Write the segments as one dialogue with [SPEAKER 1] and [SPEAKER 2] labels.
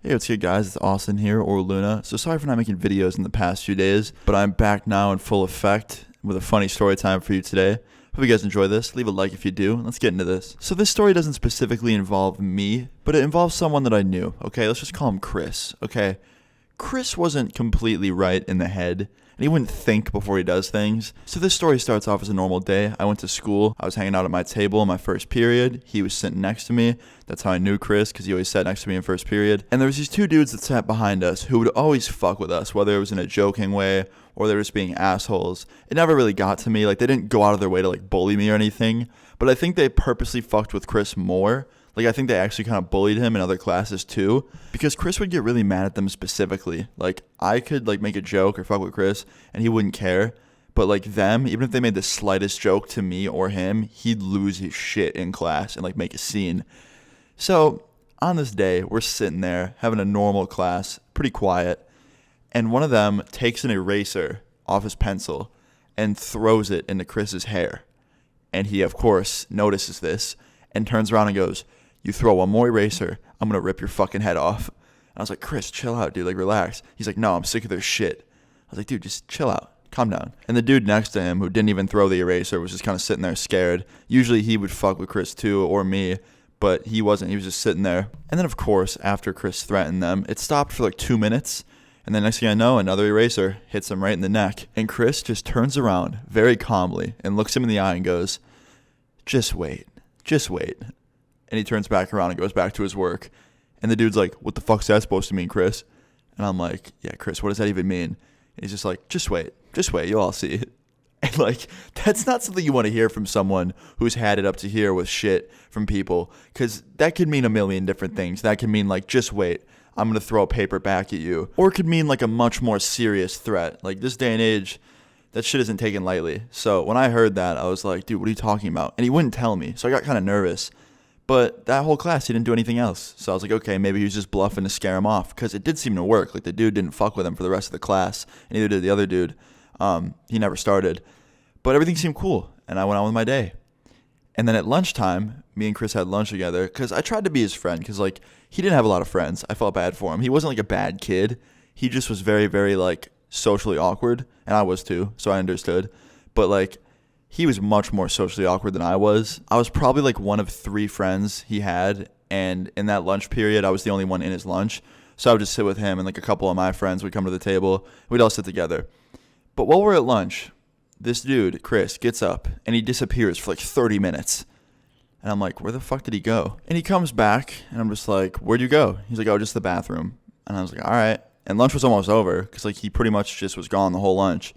[SPEAKER 1] Hey, what's good, guys? It's Austin here, or Luna. So sorry for not making videos in the past few days, but I'm back now in full effect with a funny story time for you today. Hope you guys enjoy this. Leave a like if you do. Let's get into this. So this story doesn't specifically involve me, but it involves someone that I knew. Okay, let's just call him Chris. Okay, Chris wasn't completely right in the head, and he wouldn't think before he does things. So this story starts off as a normal day. I went to school. I was hanging out at my table in my first period. He was sitting next to me. That's how I knew Chris, because he always sat next to me in first period. And there was these two dudes that sat behind us who would always fuck with us, whether it was in a joking way or they were just being assholes. It never really got to me. Like, they didn't go out of their way to, like, bully me or anything. But I think they purposely fucked with Chris more. Like, I think they actually kind of bullied him in other classes, too. Because Chris would get really mad at them specifically. Like, I could, like, make a joke or fuck with Chris, and he wouldn't care. But, like, them, even if they made the slightest joke to me or him, he'd lose his shit in class and, like, make a scene. So, on this day, we're sitting there, having a normal class, pretty quiet. And one of them takes an eraser off his pencil and throws it into Chris's hair. And he, of course, notices this and turns around and goes, "You throw one more eraser, I'm going to rip your fucking head off." And I was like, "Chris, chill out, dude. Like, relax." He's like, "No, I'm sick of their shit." I was like, "Dude, just chill out. Calm down." And the dude next to him, who didn't even throw the eraser, was just kind of sitting there scared. Usually he would fuck with Chris too, or me, but he wasn't. He was just sitting there. And then, of course, after Chris threatened them, it stopped for like 2 minutes. And then next thing I know, another eraser hits him right in the neck. And Chris just turns around very calmly and looks him in the eye and goes, "Just wait. Just wait." And he turns back around and goes back to his work. And the dude's like, "What the fuck's that supposed to mean, Chris?" And I'm like, "Yeah, Chris, what does that even mean?" And he's just like, just wait, you'll all see." And like, that's not something you want to hear from someone who's had it up to here with shit from people. Because that could mean a million different things. That could mean like, just wait, I'm going to throw a paper back at you. Or it could mean like a much more serious threat. Like, this day and age, that shit isn't taken lightly. So when I heard that, I was like, "Dude, what are you talking about?" And he wouldn't tell me. So I got kind of nervous. But that whole class, he didn't do anything else. So I was like, okay, maybe he was just bluffing to scare him off. Because it did seem to work. Like, the dude didn't fuck with him for the rest of the class. And neither did the other dude. He never started. But everything seemed cool. And I went on with my day. And then at lunchtime, me and Chris had lunch together. Because I tried to be his friend. Because, like, he didn't have a lot of friends. I felt bad for him. He wasn't, like, a bad kid. He just was very, very, like, socially awkward. And I was, too. So I understood. But, like, he was much more socially awkward than I was. I was probably like one of 3 friends he had, and in that lunch period, I was the only one in his lunch. So I would just sit with him, and like a couple of my friends would come to the table. We'd all sit together. But while we're at lunch, this dude, Chris, gets up, and he disappears for like 30 minutes. And I'm like, where the fuck did he go? And he comes back, and I'm just like, "Where'd you go?" He's like, "Oh, just the bathroom." And I was like, all right. And lunch was almost over, because like he pretty much just was gone the whole lunch.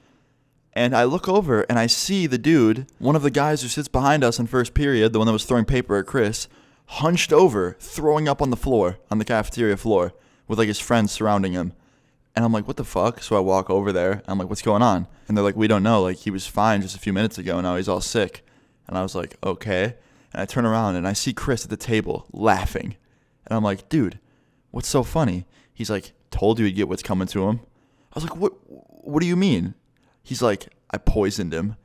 [SPEAKER 1] And I look over, and I see the dude, one of the guys who sits behind us in first period, the one that was throwing paper at Chris, hunched over, throwing up on the floor, on the cafeteria floor, with like his friends surrounding him. And I'm like, what the fuck? So I walk over there, and I'm like, what's going on? And they're like, "We don't know. Like, he was fine just a few minutes ago, and now he's all sick." And I was like, okay. And I turn around, and I see Chris at the table, laughing. And I'm like, "Dude, what's so funny?" He's like, "Told you he'd get what's coming to him." I was like, what do you mean? He's like, "I poisoned him."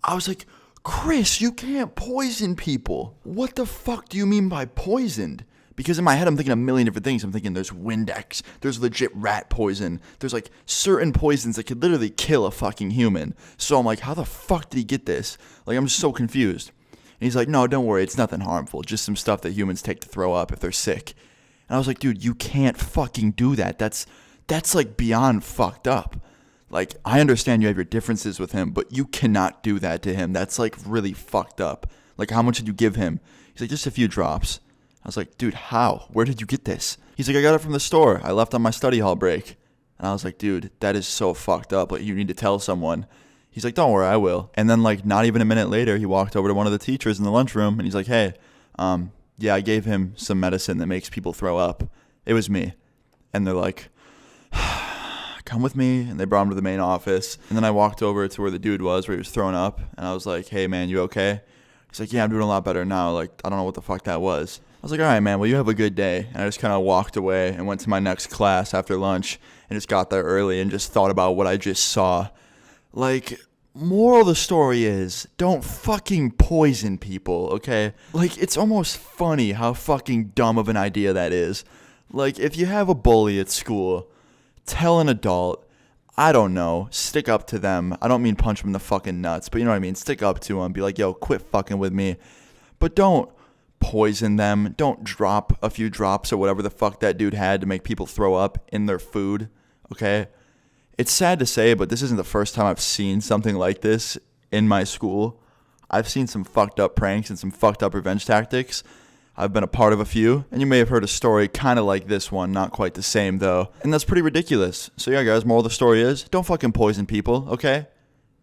[SPEAKER 1] I was like, "Chris, you can't poison people. What the fuck do you mean by poisoned?" Because in my head, I'm thinking a million different things. I'm thinking there's Windex, there's legit rat poison, there's like certain poisons that could literally kill a fucking human. So I'm like, how the fuck did he get this? Like, I'm just so confused. And he's like, "No, don't worry, it's nothing harmful. Just some stuff that humans take to throw up if they're sick." And I was like, "Dude, you can't fucking do that. That's like beyond fucked up. Like, I understand you have your differences with him, but you cannot do that to him. That's, like, really fucked up. Like, how much did you give him?" He's like, "Just a few drops." I was like, "Dude, how? Where did you get this?" He's like, "I got it from the store. I left on my study hall break." And I was like, "Dude, that is so fucked up. Like, you need to tell someone." He's like, "Don't worry, I will." And then, like, not even a minute later, he walked over to one of the teachers in the lunchroom, and he's like, "Hey, yeah, I gave him some medicine that makes people throw up. It was me." And they're like, "Come with me," and they brought him to the main office. And then I walked over to where the dude was, where he was throwing up, and I was like, "Hey, man, you okay?" He's like, "Yeah, I'm doing a lot better now. Like, I don't know what the fuck that was." I was like, "All right, man, well, you have a good day." And I just kind of walked away and went to my next class after lunch and just got there early and just thought about what I just saw. Like, moral of the story is, don't fucking poison people, okay? Like, it's almost funny how fucking dumb of an idea that is. Like, if you have a bully at school, tell an adult, I don't know, stick up to them. I don't mean punch them in the fucking nuts, but you know what I mean? Stick up to them. Be like, yo, quit fucking with me. But don't poison them. Don't drop a few drops or whatever the fuck that dude had to make people throw up in their food, okay? It's sad to say, but this isn't the first time I've seen something like this in my school. I've seen some fucked up pranks and some fucked up revenge tactics. I've been a part of a few, and you may have heard a story kind of like this one, not quite the same though, and that's pretty ridiculous. So yeah, guys, moral of the story is, don't fucking poison people, okay?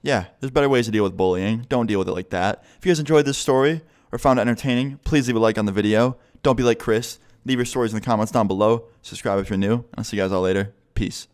[SPEAKER 1] Yeah, there's better ways to deal with bullying. Don't deal with it like that. If you guys enjoyed this story or found it entertaining, please leave a like on the video. Don't be like Chris. Leave your stories in the comments down below. Subscribe if you're new, and I'll see you guys all later. Peace.